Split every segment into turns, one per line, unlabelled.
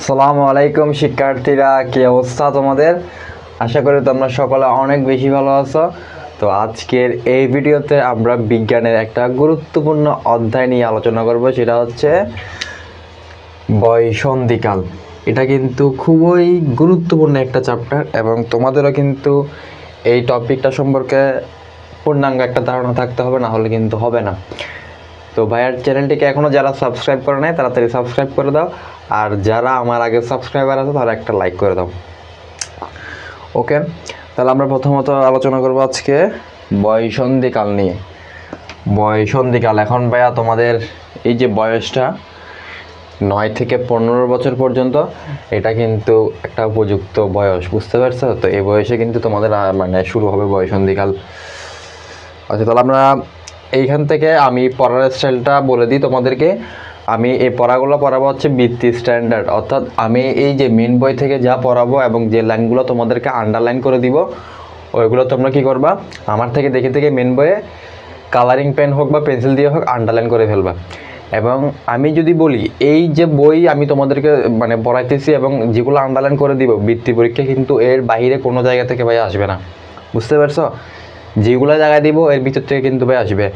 আসসালামু আলাইকুম শিক্ষার্থীরা, কি অবস্থা তোমাদের? আশা করি তোমরা সকলে অনেক বেশি ভালো আছো। তো আজকের এই ভিডিওতে আমরা বিজ্ঞানের একটা গুরুত্বপূর্ণ অধ্যায় নিয়ে আলোচনা করব, সেটা হচ্ছে বয়ঃসন্ধিকাল। এটা কিন্তু খুবই গুরুত্বপূর্ণ একটা চ্যাপ্টার এবং তোমাদেরও কিন্তু এই টপিকটা সম্পর্কে পূর্ণাঙ্গ একটা ধারণা থাকতে হবে, না হলে কিন্তু হবে না। তো ভাইয়ার চ্যানেলটিকে এখনও যারা সাবস্ক্রাইব করে নেয় তাড়াতাড়ি সাবস্ক্রাইব করে দাও, আর যারা আমার আগে সাবস্ক্রাইবার আছে তারা একটা লাইক করে দাও। ওকে, তাহলে আমরা প্রথমত আলোচনা করব আজকে বয়ঃসন্ধিকাল নিয়ে। বয়ঃসন্ধিকাল, এখন ভাইয়া তোমাদের এই যে বয়সটা 9 থেকে 15 বছর পর্যন্ত, এটা কিন্তু একটা উপযুক্ত বয়স, বুঝতে পারছো? তো এই বয়সে কিন্তু তোমাদের শুরু হবে বয়ঃসন্ধিকাল। আচ্ছা, তাহলে আমরা এইখান থেকে আমি পড়ার স্টাইলটা বলে দিই তোমাদেরকে। আমি এই পড়াগুলো পড়াবো হচ্ছে বৃত্তি স্ট্যান্ডার্ড, অর্থাৎ আমি এই যে মেন বই থেকে যা পড়াবো এবং যে লাইনগুলো তোমাদেরকে আন্ডারলাইন করে দিব, ওইগুলো তোমরা কি করবা, আমার থেকে দেখে থেকে মেন বইয়ে কালারিং পেন হোক বা পেন্সিল দিয়ে হোক আন্ডারলাইন করে ফেলবা। এবং আমি যদি বলি এই যে বই আমি তোমাদেরকে পড়াইতেছি এবং যেগুলো আন্ডারলাইন করে দিব, বৃত্তি পরীক্ষা কিন্তু এর বাইরে কোনো জায়গা থেকে ভাই আসবে না, বুঝতে পারছো? যেগুলো জায়গায় দিব এর ভিতর থেকে কিন্তু ভাই আসবে।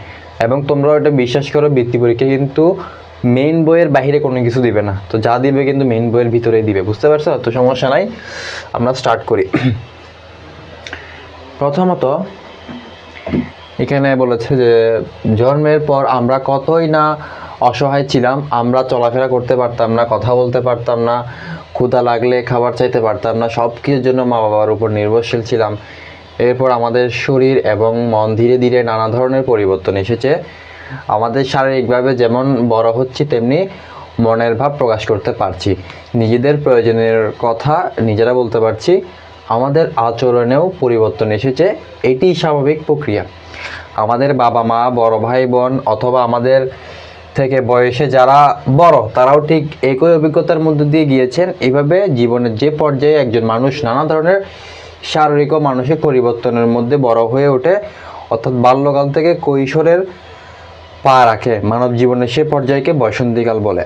এবং তোমরা ওটা বিশ্বাস করো, বৃত্তি পরীক্ষা কিন্তু মেইন বইয়ের বাইরে কোনো কিছু দিবে না, তো যা দিবে কিন্তু মেইন বইয়ের ভিতরেই দিবে, বুঝতে পারছো? তো সমস্যা নাই, আমরা স্টার্ট করি। প্রথমত এখানে বলেছে যে জন্মের পর আমরা কতই না অসহায় ছিলাম, আমরা চলাফেরা করতে পারতাম না, কথা বলতে পারতাম না, ক্ষুধা লাগলে খাবার চাইতে পারতাম না, সব কিছুর জন্য মা বাবার উপর নির্ভরশীল ছিলাম। এরপর আমাদের শরীর এবং মন ধীরে ধীরে নানা ধরনের পরিবর্তন এসেছে। আমাদের শারীরিকভাবে যেমন বড় হচ্ছি, তেমনি মনের ভাব প্রকাশ করতে পারছি, নিজেদের প্রয়োজনের কথা নিজেরা বলতে পারছি, আমাদের আচরণেও পরিবর্তন এসেছে। এটি স্বাভাবিক প্রক্রিয়া। আমাদের বাবা মা, বড় ভাই বোন অথবা আমাদের থেকে বয়সে যারা বড়, তারাও ঠিক একই অভিজ্ঞতার মধ্যে দিয়ে গিয়েছেন। এইভাবে জীবনের যে পর্যায়ে একজন মানুষ নানা ধরনের শারীরিক ও মানসিক পরিবর্তনের মধ্যে বড় হয়ে ওঠে, অর্থাৎ বাল্যকাল থেকে কৈশোরের পা রাখে, মানব জীবনের সে পর্যায়কে বয়ঃসন্ধিকাল বলে।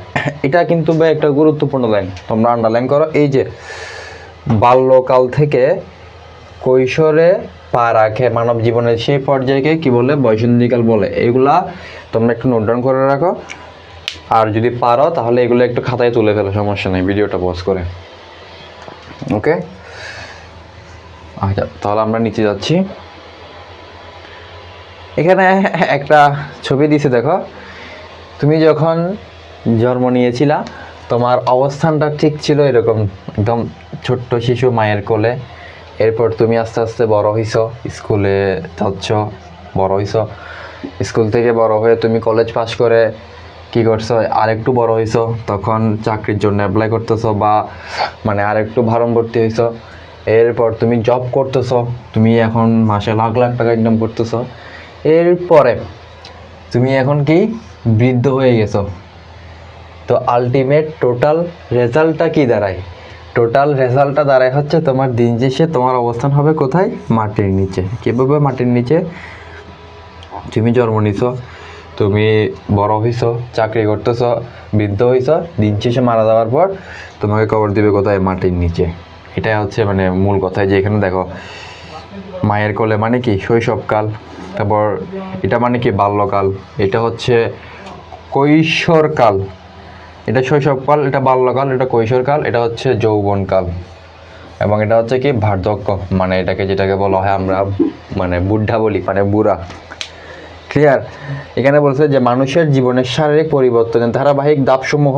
এটা কিন্তু ভাই একটা গুরুত্বপূর্ণ লাইন, তোমরা আন্ডারলাইন করো। এই যে বাল্যকাল থেকে কৈশোরে পা রাখে, মানব জীবনের সেই পর্যায়কে কি বলে? বয়ঃসন্ধিকাল বলে। এগুলা তোমরা একটু নোট ডাউন করে রাখো, আর যদি পারো তাহলে এগুলো একটু খাতায় তুলে ফেলো, সমস্যা নেই, ভিডিওটা পজ করে। ওকে, আচ্ছা, তাহলে আমরা নিচে যাচ্ছি। এখানে একটা ছবি দিছে, দেখো। তুমি যখন জন্ম নিয়েছিলা তোমার অবস্থানটা ঠিক ছিল এরকম, একদম ছোট্ট শিশু মায়ের কোলে। এরপর তুমি আস্তে আস্তে বড় হইছো, স্কুলে যাচ্ছ, বড় হইছো। স্কুল থেকে বড় হয়ে তুমি কলেজ পাস করে কি করছো, আরেকটু বড় হইছো, তখন চাকরির জন্য অ্যাপ্লাই করতেছো বা আরেকটু ভারমভর্তি হইছো। এরপর তুমি জব করতেছো, তুমি এখন মাসে লাখ লাখ টাকা ইনকাম করতেছো। এরপরে তুমি এখন কি বৃদ্ধ হয়ে গেছো। তো আলটিমেট টোটাল রেজাল্টটা কি দাঁড়ায়? টোটাল রেজাল্টটা দাঁড়ায় হচ্ছে তোমার দিন শেষে তোমার অবস্থান হবে কোথায়? মাটির নিচে। কীভাবে মাটির নিচে? তুমি জন্ম নিছো, তুমি বড় হইছো, চাকরি করতেছো, বৃদ্ধ হইছো, দিন শেষে মারা যাওয়ার পর তোমাকে কবর দিবে কোথায়? মাটির নিচে। এটাই হচ্ছে মূল কথায়, যে এখানে দেখো মায়ের কোলে মানে কি? শৈশবকাল। তারপর এটা মানে কি? বাল্যকাল। এটা হচ্ছে কৈশোরকাল। এটা শৈশবকাল, এটা বাল্যকাল, এটা কৈশোরকাল, এটা হচ্ছে যৌবনকাল, এবং এটা হচ্ছে কি? বার্ধক্য। যেটাকে বলা হয় আমরা বুদ্ধা বলি, বুড়া। ক্লিয়ার? এখানে বলছে যে মানুষের জীবনের শারীরিক পরিবর্তনের ধারাবাহিক ধাপসমূহ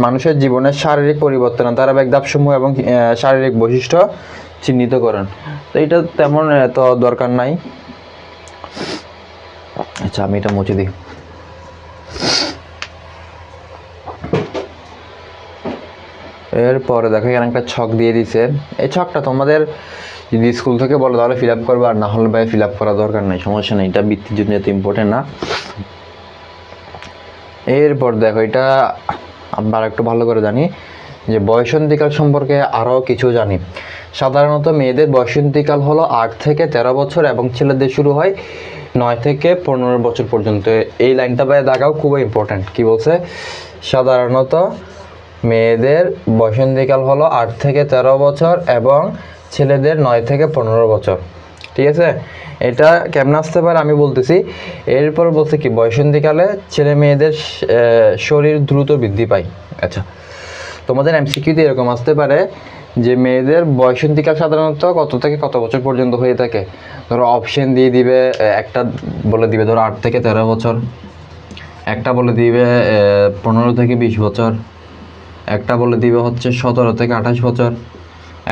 মানুষের জীবনের শারীরিক পরিবর্তনের ধারাবাহিক ধাপসমূহ এবং শারীরিক বৈশিষ্ট্য চিহ্নিত করেন। তো এটা তেমন এত দরকার নাই। আচ্ছা, আমি এটা মুছে দিই। এরপরে দেখো এখানে একটা ছক দিয়ে দিছে। এই ছকটা তোমাদের যদি স্কুল থেকে বলো তাহলে ফিল আপ করবে, আর না হলে ভাই ফিল আপ করা দরকার নেই, সমস্যা নেই, এটা বৃত্তির জন্য এত ইম্পর্টেন্ট না। এরপর দেখো, এটা আমরা একটু ভালো করে জানি যে বয়ঃসন্ধিকাল সম্পর্কে আরও কিছু জানি। সাধারণত মেয়েদের বয়ঃসন্ধিকাল হলো 8 থেকে 13 বছর এবং ছেলেদের শুরু হয় 9 থেকে 15 বছর পর্যন্ত। এই লাইনটা ভাই দেখাও খুবই ইম্পর্ট্যান্ট। কি বলছে? সাধারণত মেয়েদের বসন্তীকাল হলো 8 থেকে 13 বছর এবং ছেলেদের 9 থেকে 15 বছর। ঠিক আছে, এটা কেমন আসতে পারে আমি বলতেছি। এরপর বলছে কি বসন্তীকালে ছেলে মেয়েদের শরীর দ্রুত বৃদ্ধি পায়। আচ্ছা, তোমাদের এমসিকিউতে এরকম আসতে পারে যে মেয়েদের বসন্তীকাল সাধারণত কত থেকে কত বছর পর্যন্ত হয়ে থাকে। ধরো অপশন দিয়ে দিবে, একটা বলে দিবে ধরো 8 থেকে 13 বছর, একটা বলে দিবে 15 থেকে 20 বছর, একটা বলে দিবে হচ্ছে 17 থেকে 28 বছর,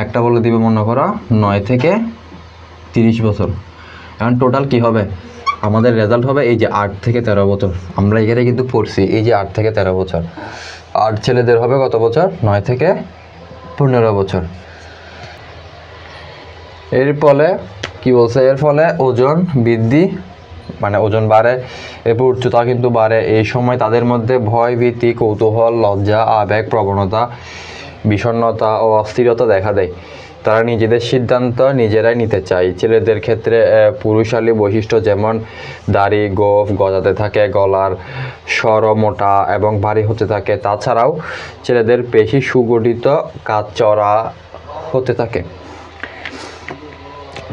একটা বলে দিবে মনে করো 9 থেকে 30 বছর। এখন টোটাল কি হবে, আমাদের রেজাল্ট হবে এই যে 8 থেকে 13 বছর। আমরা এখানে কিন্তু পড়ছি এই যে 8 থেকে 13 বছর। আর ছেলেদের হবে কত বছর, 9 থেকে 15 বছর। এর ফলে কি বলছে, এর ফলে ওজন বৃদ্ধি মানে ওজন বাড়ে, এরপর উচ্চতা কিন্তু বাড়ে। এই সময় তাদের মধ্যে ভয়, ভীতি, কৌতূহল, লজ্জা, আবেগ, প্রবণতা, বিষণ্ণতা ও অস্থিরতা দেখা দেয়। তারা নিজেদের সিদ্ধান্ত নিজেরাই নিতে চায়। ছেলেদের ক্ষেত্রে পুরুষালী বৈশিষ্ট্য যেমন দাড়ি, গোঁফ গজাতে থাকে, গলার স্বর মোটা এবং ভারী হতে থাকে। তাছাড়াও ছেলেদের পেশি সুগঠিত, কাজ চড়া হতে থাকে।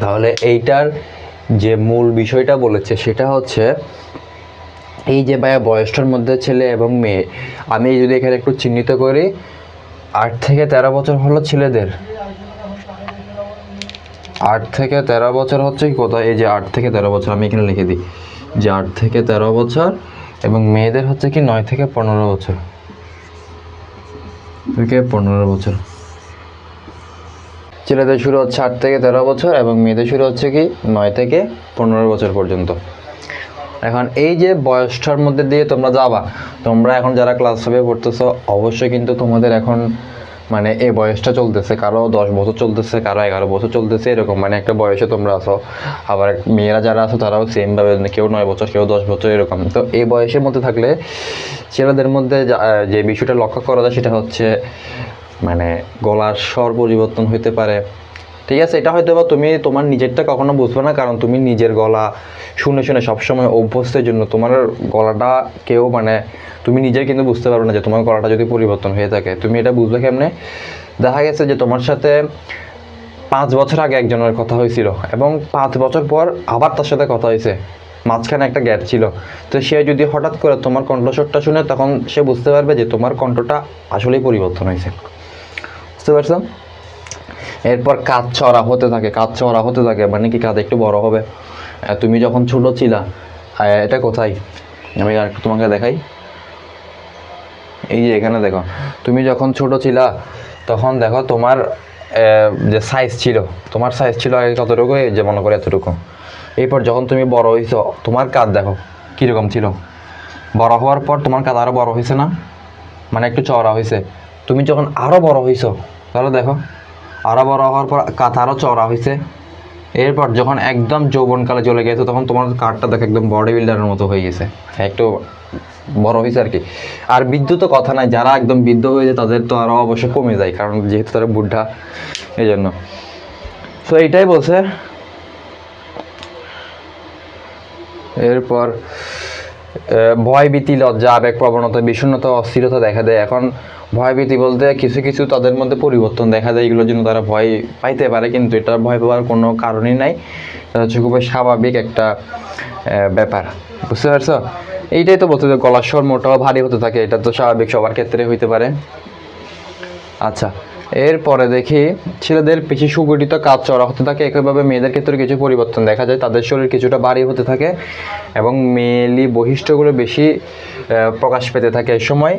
তাহলে এইটার যে মূল বিষয়টা বলেছে সেটা হচ্ছে এই যে ভাইয়া বয়সটার মধ্যে ছেলে এবং মেয়ে, আমি যদি এখানে একটু চিহ্নিত করি, 8 থেকে 13 বছর হলো ছেলেদের, 8 থেকে 13 বছর হচ্ছে কোথায়, এই যে 8 থেকে 13 বছর আমি এখানে লিখে দিই যে 8 থেকে 13 বছর, এবং মেয়েদের হচ্ছে কি 9 থেকে 15 বছর, 15 বছর। ছেলেদের শুরু হচ্ছে 8 থেকে 13 বছর এবং মেয়েদের শুরু হচ্ছে কি 9 থেকে 15 বছর পর্যন্ত। এখন এই যে বয়সটার মধ্যে দিয়ে তোমরা যাবা, তোমরা এখন যারা ক্লাস 5 পড়তেছো অবশ্যই কিন্তু তোমাদের এখন মানে এই বয়সটা চলতেছে, কারো 10 বছর চলতেছে, কারো 11 বছর চলতেছে, এরকম মানে একটা বয়সে তোমরা আছো। আবার মেয়েরা যারা আছো তারাও সেমভাবে, কেউ 9 বছর, কেউ 10 বছর, এরকম। তো এই বয়সের মধ্যে থাকলে ছেলেদের মধ্যে যে বিষয়টা লক্ষ্য করা যায় সেটা হচ্ছে মানে গলার স্বর পরিবর্তন হতে পারে। ঠিক আছে, এটা হয়তো বা তুমি তোমার নিজেরটা কখনো বুঝবে না, কারণ তুমি নিজের গলা শুনে শুনে সবসময় অভ্যস্তের জন্য তোমার গলাটা কেউ মানে তুমি নিজে কিন্তু বুঝতে পারবে না যে তোমার গলাটা যদি পরিবর্তন হয়ে থাকে। তুমি এটা বুঝবে কেমনে, দেখা গেছে যে তোমার সাথে 5 বছর আগে একজনের কথা হয়েছিল এবং 5 বছর পর আবার তার সাথে কথা হয়েছে, মাঝখানে একটা গ্যাপ ছিল। তো সে যদি হঠাৎ করে তোমার কণ্ঠস্বরটা শুনে, তখন সে বুঝতে পারবে যে তোমার কণ্ঠটা আসলেই পরিবর্তন হয়েছে। বুঝতে পারছো? এরপর কাজ চড়া হতে থাকে, কাজ চড়া হতে থাকে মানে কি, কাজ একটু বড় হবে। তুমি যখন ছোট ছিলা, এটা কোথায় আমি আরেকটু তোমাকে দেখাই, এই যে এখানে দেখো, তুমি যখন ছোট ছিলা তখন দেখো তোমার যে সাইজ ছিল, তোমার সাইজ ছিল আগে কতটুকু, যে মনে করে এতটুকু। এরপর যখন তুমি বড় হয়েছো, তোমার কাজ দেখো কীরকম ছিল। বড় হওয়ার পর তোমার কাজ আরও বড় হয়েছে না, মানে একটু চওড়া হয়েছে। তুমি যখন আরও বড় হয়েছো, তাহলে দেখো আরও বড় হওয়ার পর কাঁধ আরও চওড়া হয়েছে। এরপর যখন একদম যৌবনকালে চলে গেছে, তখন তোমার কাঠটা দেখো একদম বডি বিল্ডারের মতো হয়ে গেছে, একটু বড় হয়েছে আর কি। আর বৃদ্ধ তো কথা নাই, যারা একদম বৃদ্ধ হয়ে যায় তাদের তো আরও অবশ্য কমে যায়, কারণ যেহেতু তারা বুদ্ধা, এই জন্য। তো এইটাই বলছে। এরপর ভয়, ভীতি, লজ্জা, আবেগ, প্রবণতা, বিষণ্ণতা, অস্থিরতা দেখা দেয়। এখন ভয় ভীতি বলতে কিছু কিছু তাদের মধ্যে পরিবর্তন দেখা যায়, এগুলোর জন্য তারা ভয় পাইতে পারে, কিন্তু এটা ভয় পাওয়ার কোনো কারণই নাই, এটা হচ্ছে খুবই স্বাভাবিক একটা ব্যাপার। বুঝতে পারছো? এইটাই তো বলতে, গলার স্বর মোটাও ভারী হতে থাকে, এটা তো স্বাভাবিক, সবার ক্ষেত্রে হইতে পারে। আচ্ছা, এরপরে দেখি ছেলেদের পেশি সুগঠিত, কাজ চড়া হতে থাকে। একইভাবে মেয়েদের ক্ষেত্রে কিছু পরিবর্তন দেখা যায়, তাদের শরীর কিছুটা ভারী হতে থাকে এবং মেয়েলি বৈশিষ্ট্যগুলো বেশি প্রকাশ পেতে থাকে। এই সময়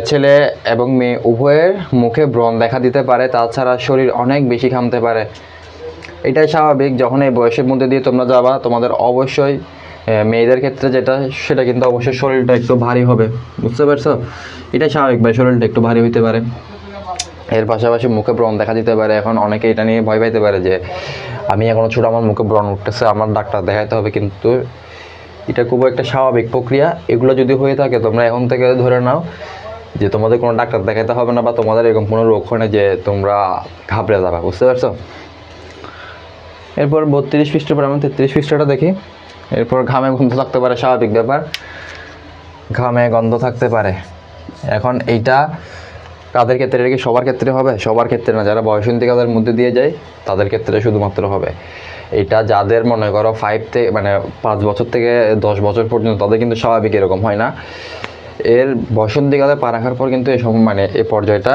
ছেলে এবং মেয়ে উভয়ের মুখে ব্রণ দেখা দিতে পারে, তাছাড়া শরীর অনেক বেশি ঘামতে পারে। এটাই স্বাভাবিক, যখন এই বয়সের মধ্যে দিয়ে তোমরা যাবা, তোমাদের অবশ্যই মেয়েদের ক্ষেত্রে যেটা, সেটা কিন্তু অবশ্যই শরীরটা একটু ভারী হবে। বুঝতে পারছো? এটাই স্বাভাবিক ভাই, শরীরটা একটু ভারী হইতে পারে। এর পাশাপাশি মুখে ব্রণ দেখা দিতে পারে। এখন অনেকে এটা নিয়ে ভয় পাইতে পারে যে আমি এখনও ছোটো, আমার মুখে ব্রণ উঠতেছে, আমার ডাক্তার দেখাতে হবে, কিন্তু এটা খুব একটা স্বাভাবিক প্রক্রিয়া। এগুলো যদি হয়ে থাকে, তোমরা এখন থেকে ধরে নাও যে তোমাদের কোনো ডাক্তার দেখাতে হবে না, বা তোমাদের এরকম কোনো রোগ হয় না যে তোমরা ঘাবড়ে যাবে। বুঝতে পারছো? এরপর 32 পৃষ্ঠার পর আমি 33 পৃষ্ঠাটা দেখি। এরপর ঘামে গন্ধ থাকতে পারে, স্বাভাবিক ব্যাপার, ঘামে গন্ধ থাকতে পারে। এখন এইটা কাদের ক্ষেত্রে, এটা কি সবার ক্ষেত্রে হবে? সবার ক্ষেত্রে না, যারা বয়সন্ধিকালের মধ্যে দিয়ে যায় তাদের ক্ষেত্রে শুধুমাত্র হবে এটা। যাদের মনে করো 5 থেকে মানে 5 বছর থেকে 10 বছর পর্যন্ত, তাদের কিন্তু স্বাভাবিক এরকম হয় না। এর বসন্তীকালে পা রাখার পর কিন্তু এই মানে এই পর্যায়টা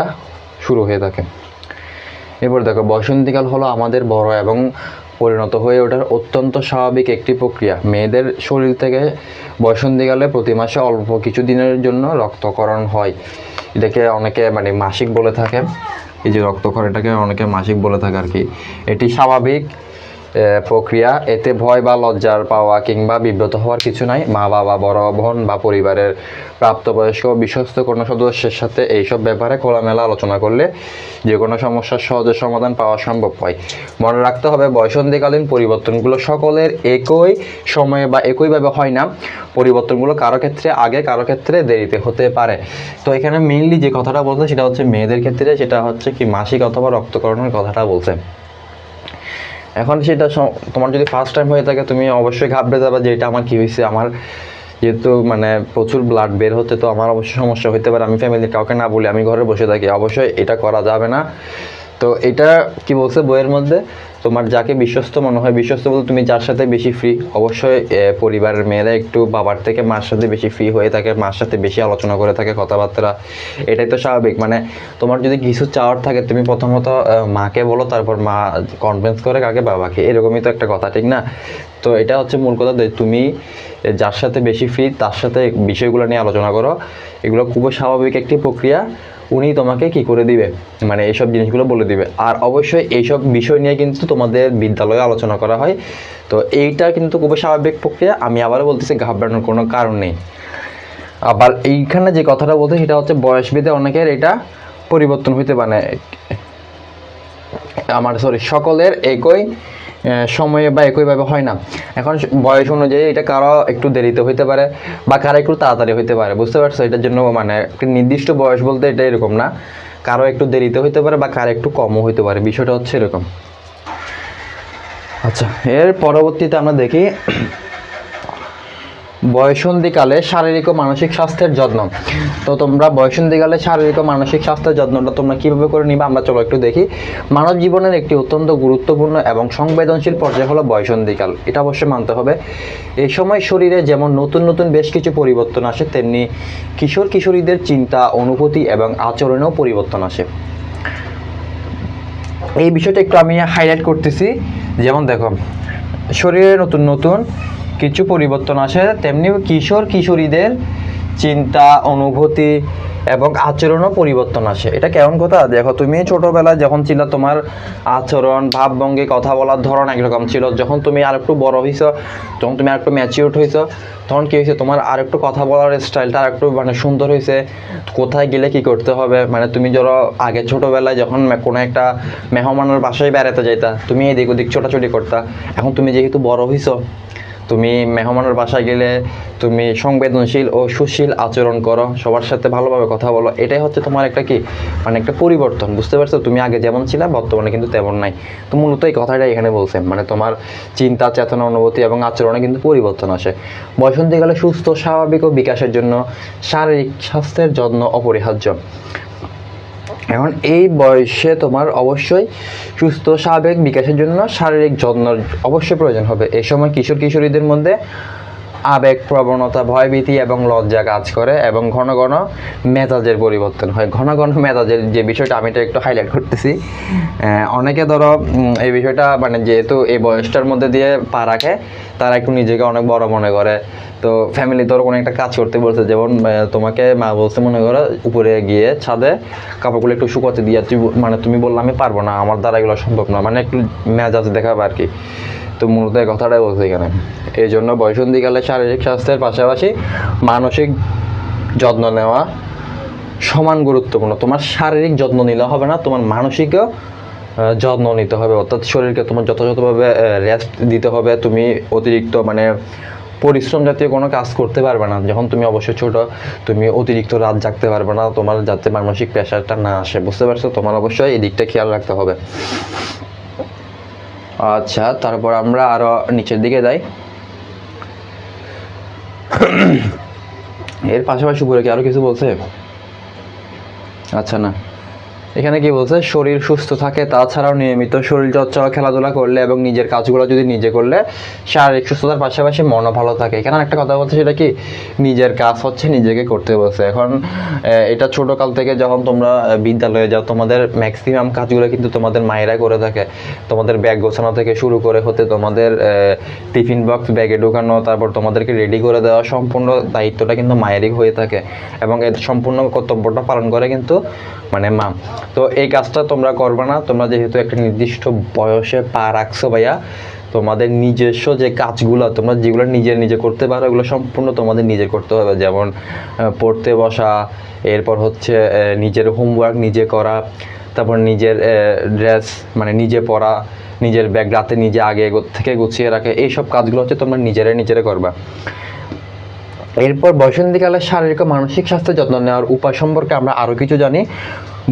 শুরু হয়ে থাকে। এরপর দেখো, বসন্তীকাল হলো আমাদের বড় এবং পরিণত হয়ে ওঠার অত্যন্ত স্বাভাবিক একটি প্রক্রিয়া। মেয়েদের শরীর থেকে বসন্তীকালে প্রতি মাসে অল্প কিছু দিনের জন্য রক্তক্ষরণ হয়। এটাকে অনেকে মানে মাসিক বলে থাকে। এই যে রক্তক্ষরণ, এটাকে অনেকে মাসিক বলে থাকে আর কি। এটি স্বাভাবিক প্রক্রিয়া, এতে ভয় বা লজ্জার পাওয়া কিংবা বিব্রত হওয়ার কিছু নাই। মা বাবা, বড় বোন বা পরিবারের প্রাপ্তবয়স্ক বিশ্বস্ত কোনো সদস্যের সাথে এইসব ব্যাপারে খোলামেলা আলোচনা করলে যে কোনো সমস্যার সহজে সমাধান পাওয়া সম্ভব হয়। মনে রাখতে হবে, বয়সন্ধিকালীন পরিবর্তনগুলো সকলের একই সময়ে বা একইভাবে হয় না। পরিবর্তনগুলো কারো ক্ষেত্রে আগে, কারো ক্ষেত্রে দেরিতে হতে পারে। তো এখানে মেইনলি যে কথাটা বলছে সেটা হচ্ছে মেয়েদের ক্ষেত্রে, সেটা হচ্ছে কি মাসিক অথবা রক্তক্ষরণের কথাটা বলছে। এখন সেটা তোমার যদি ফার্স্ট টাইম হয়ে থাকে, তুমি অবশ্যই ঘাবড়ে যাবে যে এটা আমার কী হয়েছে। আমার যেহেতু মানে প্রচুর ব্লাড বের হচ্ছে, তো আমার অবশ্যই সমস্যা হতে পারে। আমি ফ্যামিলির কাউকে না বলি, আমি ঘরে বসে থাকি, অবশ্যই এটা করা যাবে না। তো এটা কি বলছে বইয়ের মধ্যে, তোমার যাকে বিশ্বস্ত মনে হয়, বিশ্বস্ত বলতে তুমি যার সাথে বেশি ফ্রি। অবশ্যই পরিবারের মেয়েরা একটু বাবার থেকে মার সাথে বেশি ফ্রি হয়ে থাকে, মার সাথে বেশি আলোচনা করে থাকে, কথাবার্তা। এটাই তো স্বাভাবিক। মানে তোমার যদি কিছু চাওয়ার থাকে, তুমি প্রথমত মাকে বলো, তারপর মা কনভিন্স করে কাকে, বাবাকে। এরকমই তো একটা কথা, ঠিক না? তো এটা হচ্ছে মূল কথা, তুমি যার সাথে বেশি ফ্রি তার সাথে বিষয়গুলো নিয়ে আলোচনা করো। এগুলো খুবই স্বাভাবিক একটি প্রক্রিয়া। উনি তোমাকে কি করে দিবে, মানে এইসব জিনিসগুলো বলে দিবে। আর অবশ্যই এইসব বিষয় নিয়ে কিন্তু তোমাদের বিদ্যালয়ে আলোচনা করা হয়। তো এইটা কিন্তু খুবই স্বাভাবিক প্রক্রিয়া। আমি আবারও বলতেছি, ঘাবড়ানোর কোনো কারণ নেই। আবার এইখানে যে কথাটা বলতে, সেটা হচ্ছে বয়সভেদে অনেকের এটা পরিবর্তন হইতে পারে। সকলের একই সময়ে বা একইভাবে হয় না। এখন বয়স অনুযায়ী এটা কারো একটু দেরিতে হইতে পারে বা কারো একটু তাড়াতাড়ি হইতে পারে, বুঝতে পারছো? এটার জন্য মানে একটা নির্দিষ্ট বয়স বলতে এটা এরকম না, কারো একটু দেরিতে হইতে পারে বা কারো একটু কমও হইতে পারে, বিষয়টা হচ্ছে এরকম। আচ্ছা, এর পরবর্তীতে আমরা দেখি বয়সন্ধিকালে শারীরিক ও মানসিক স্বাস্থ্যের যত্ন। তো তোমরা বয়সন্ধিকালে শারীরিক ও মানসিক স্বাস্থ্যের যত্নটা তোমরা কীভাবে করে নিবা, আমরা চলো একটু দেখি। মানব জীবনের একটি অত্যন্ত গুরুত্বপূর্ণ এবং সংবেদনশীল পর্যায় হলো বয়সন্ধিকাল, এটা অবশ্যই মানতে হবে। এই সময় শরীরে যেমন নতুন নতুন বেশ কিছু পরিবর্তন আসে, তেমনি কিশোর কিশোরীদের চিন্তা, অনুভূতি এবং আচরণেও পরিবর্তন আসে। এই বিষয়টা একটু আমি হাইলাইট করতেছি। যেমন দেখো, শরীরে নতুন নতুন কিছু পরিবর্তন আসে, তেমনি কিশোর কিশোরীদের চিন্তা, অনুভূতি এবং আচরণও পরিবর্তন আসে। এটা কেমন কথা? দেখো, তুমি ছোটোবেলায় যখন ছিল, তোমার আচরণ, ভাবভঙ্গি, কথা বলার ধরন একরকম ছিল। যখন তুমি আর একটু বড় হয়েছো, যখন তুমি আর একটু ম্যাচিউরড হয়েছো, তখন কী হয়েছে, তোমার আর একটু কথা বলার স্টাইলটা আর একটু মানে সুন্দর হয়েছে। কোথায় গেলে কি করতে হবে, মানে তুমি ধরো আগে ছোটোবেলায় যখন কোনো একটা মেহমানের বাসায় বেড়াতে যাইতা, তুমি এদিক ওদিক ছোটাছুটি করতা। এখন তুমি যেহেতু বড় হয়েছো, তুমি মেহমানের বাসায় গেলে তুমি সংবেদনশীল ও সুশীল আচরণ করো, সবার সাথে ভালোভাবে কথা বলো। এটাই হচ্ছে তোমার একটা কি, মানে একটা পরিবর্তন, বুঝতে পারছো? তুমি আগে যেমন ছিলা, বর্তমানে কিন্তু তেমন নাই। তো মূলত এই কথাটাই এখানে বলছেন, মানে তোমার চিন্তা, চেতনা, অনুভূতি এবং আচরণে কিন্তু পরিবর্তন আসে। বয়সন্ধিকালে সুস্থ, স্বাভাবিক ও বিকাশের জন্য শারীরিক স্বাস্থ্যের যত্ন অপরিহার্য। এখন এই বয়সে তোমার অবশ্যই সুস্থ, স্বাভাবিক বিকাশের জন্য শারীরিক যত্ন অবশ্যই প্রয়োজন হবে। এই সময় কিশোর কিশোরীদের মধ্যে আবেগ প্রবণতা, ভয়ভীতি এবং লজ্জা কাজ করে এবং ঘন ঘন মেজাজের পরিবর্তন হয়। ঘন ঘন মেজাজের যে বিষয়টা, আমি এটা একটু হাইলাইট করতেছি। অনেকে ধরো এই বিষয়টা মানে যেহেতু এই বয়সটার মধ্যে দিয়ে পা রাখে, তারা একটু নিজেকে অনেক বড় মনে করে। তো ফ্যামিলি ধরো কোনো একটা কাজ করতে বলছে, যেমন তোমাকে মা বলছে মনে করো উপরে গিয়ে ছাদে কাপড়গুলো একটু শুকাতে দিয়ে, মানে তুমি বললে আমি পারবো না, আমার দ্বারা এগুলো সম্ভব না, মানে একটু মেজাজ দেখাবে আর কি। তো মূলত এই কথাটাই বলছে এখানে। এই জন্য বয়সন্ধিকালে শারীরিক স্বাস্থ্যের পাশাপাশি মানসিক যত্ন নেওয়া সমান গুরুত্বপূর্ণ। তোমার শারীরিক যত্ন নিলে হবে না, তোমার মানসিকও যত্ন নিতে হবে। অর্থাৎ শরীরকে তোমার যথাযথভাবে রেস্ট দিতে হবে। তুমি অতিরিক্ত মানে পরিশ্রম জাতীয় কোনো কাজ করতে পারবে না যখন তুমি অবশ্যই ছোটো। তুমি অতিরিক্ত রাত জাগতে পারবে না, তোমার যাতে মানসিক প্রেশারটা না আসে, বুঝতে পারছো? তোমার অবশ্যই এই দিকটা খেয়াল রাখতে হবে। আচ্ছা, তারপর আমরা আরো নিচের দিকে যাই। এর পাশাপাশি উপরে কি আরো কিছু বলছে? আচ্ছা না, এখানে কি বলছে শরীর সুস্থ থাকে, তাছাড়াও নিয়মিত শরীরচর্চা খেলাধুলা করলে এবং নিজের কাজগুলো যদি নিজে করলে শারীরিক সুস্থতার পাশাপাশি মনও ভালো থাকে। এখানে একটা কথা বলছে, সেটা কি নিজের কাজ হচ্ছে নিজেকে করতে বলছে। এখন এটা ছোটোকাল থেকে যখন তোমরা বিদ্যালয়ে যাও, তোমাদের ম্যাক্সিমাম কাজগুলো কিন্তু তোমাদের মায়েরা করে থাকে। তোমাদের ব্যাগ গোছানো থেকে শুরু করে হতে তোমাদের টিফিন বক্স ব্যাগে ঢোকানো, তারপর তোমাদেরকে রেডি করে দেওয়া, সম্পূর্ণ দায়িত্বটা কিন্তু মায়েরই হয়ে থাকে এবং এর সম্পূর্ণ কর্তব্যটা পালন করে কিন্তু মানে মা। তো এই কাজটা তোমরা করবে না, তোমরা যেহেতু একটা নির্দিষ্ট বয়সে পা রাখছো ভাইয়া, তোমাদের নিজস্ব যে কাজগুলো তোমরা যেগুলো নিজে করতে পারো এগুলো সম্পূর্ণ তোমাদের নিজে করতে হবে। যেমন পড়তে বসা, এরপর হচ্ছে নিজের হোমওয়ার্ক নিজে করা, তারপর নিজের ড্রেস মানে নিজে পরা, নিজের ব্যাগ রাতে নিজে আগে থেকে গুছিয়ে রাখে, এইসব কাজগুলো হচ্ছে তোমরা নিজেরা করবা। এরপর বসন্তকালে শারীরিক ও মানসিক স্বাস্থ্যের যত্ন নেওয়ার উপায় সম্পর্কে আমরা আরও কিছু জানি।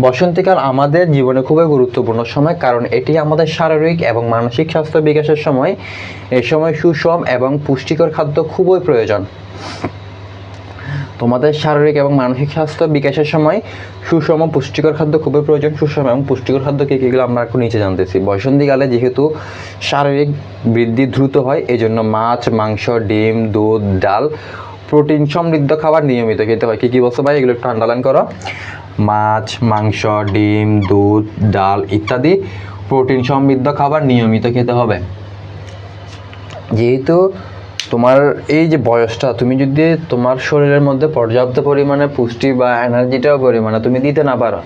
বসন্তকাল আমাদের জীবনে খুবই গুরুত্বপূর্ণ সময়, কারণ এটি আমাদের শারীরিক এবং মানসিক স্বাস্থ্য বিকাশের সময়। এই সময় সুষম এবং পুষ্টিকর খাদ্য খুবই প্রয়োজন। তোমাদের শারীরিক এবং মানসিক স্বাস্থ্য বিকাশের সময় সুষম পুষ্টিকর খাদ্য খুবই প্রয়োজন। সুষম এবং পুষ্টিকর খাদ্য কী কীগুলো আমরা একটু নিচে জানতেছি। বসন্তকালে যেহেতু শারীরিক বৃদ্ধি দ্রুত হয়, এই জন্য মাছ, মাংস, ডিম, দুধ, ডাল, প্রোটিন সমৃদ্ধ খাবার নিয়মিত খেতে হয়। কী বলছো ভাই, এগুলো একটু আন্ডারলাইন করো। মাছ, মাংস, ডিম, দুধ, ডাল ইত্যাদি প্রোটিন সমৃদ্ধ খাবার নিয়মিত খেতে হবে। যেহেতু তোমার এই যে বয়সটা, তুমি যদি তোমার শরীরের মধ্যে পর্যাপ্ত পরিমাণে পুষ্টি বা এনার্জিটাও পরিমাণে তুমি দিতে না পারো,